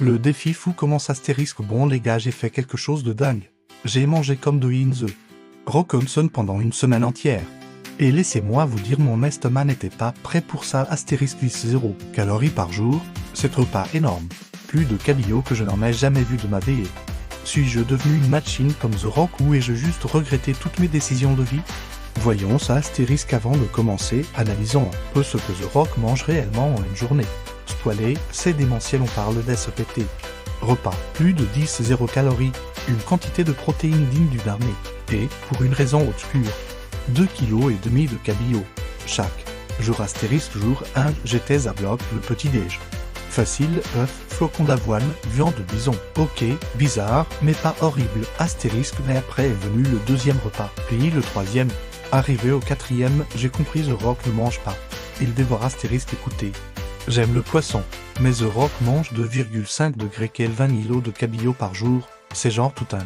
Le défi fou commence astérisque. Bon les gars, j'ai fait quelque chose de dingue. J'ai mangé comme de in the Rockhudson pendant une semaine entière. Et laissez-moi vous dire, mon estomac n'était pas prêt pour ça. Astérisque 0 calories par jour, c'est repas énorme. Plus de cabillaud que je n'en ai jamais vu de ma vie. Suis-je devenu une machine comme The Rock ou ai-je juste regretté toutes mes décisions de vie? Voyons ça astérisque avant de commencer, analysons un peu ce que The Rock mange réellement en une journée. Spoilé, c'est démentiel, on parle d'SPT. Repas, plus de 0 calories, une quantité de protéines digne d'une armée, et, pour une raison obscure, 2,5 kg de cabillaud. Chaque jour astérisque jour 1, j'étais à bloc le petit-déj. Facile, œuf, flocons d'avoine, viande de bison. Ok, bizarre, mais pas horrible. Astérisque, mais après est venu le deuxième repas, puis le troisième. Arrivé au quatrième, j'ai compris, The Rock ne mange pas. Il dévore astérisque. Écoutez, j'aime le poisson, mais The Rock mange 2,5 degrés Kelvin de cabillaud par jour, c'est genre tout un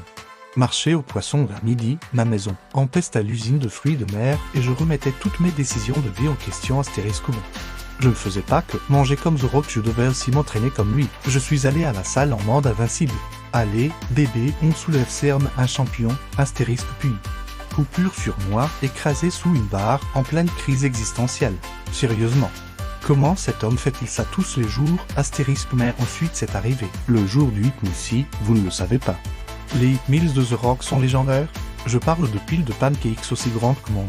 marché aux poissons vers midi. Ma maison en peste à l'usine de fruits de mer et je remettais toutes mes décisions de vie en question. Astérisque bon. Je ne faisais pas que manger comme The Rock, je devais aussi m'entraîner comme lui. Je suis allé à la salle en mode invincible. Allez, bébé, on soulève cerne un champion. Astérisque puis coupure sur moi, écrasé sous une barre, en pleine crise existentielle. Sérieusement. Comment cet homme fait-il ça tous les jours? Astérisque, mais ensuite c'est arrivé. Le jour du hit meal, si vous ne le savez pas. Les hit meals de The Rock sont légendaires. Je parle de piles de pancakes aussi grandes que mon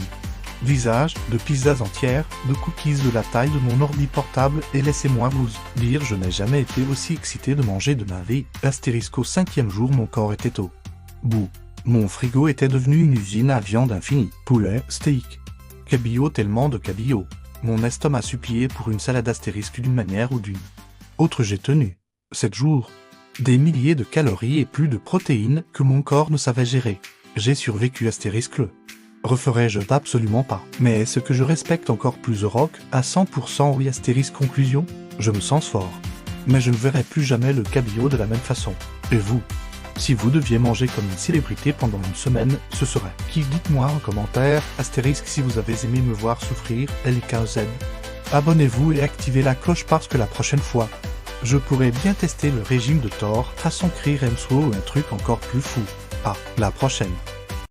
visage, de pizzas entières, de cookies de la taille de mon ordi portable, et laissez-moi vous dire, je n'ai jamais été aussi excité de manger de ma vie. Astérisque, au 5e jour, mon corps était au bout. Mon frigo était devenu une usine à viande infinie. Poulet, steak, cabillaud, tellement de cabillaud. Mon estomac supplié pour une salade astérisque d'une manière ou d'une autre. J'ai tenu 7 jours. Des milliers de calories et plus de protéines que mon corps ne savait gérer. J'ai survécu. Astérisque. Le referai-je? Absolument pas. Mais est-ce que je respecte encore plus The Rock? À 100% oui. Astérisque. Conclusion, je me sens fort. Mais je ne verrai plus jamais le cabillaud de la même façon. Et vous? Si vous deviez manger comme une célébrité pendant une semaine, ce serait qui? Dites-moi en commentaire. Astérisque, si vous avez aimé me voir souffrir, LKZ. Abonnez-vous et activez la cloche parce que la prochaine fois, je pourrais bien tester le régime de Thor, façon Kree Remso ou un truc encore plus fou. À la prochaine.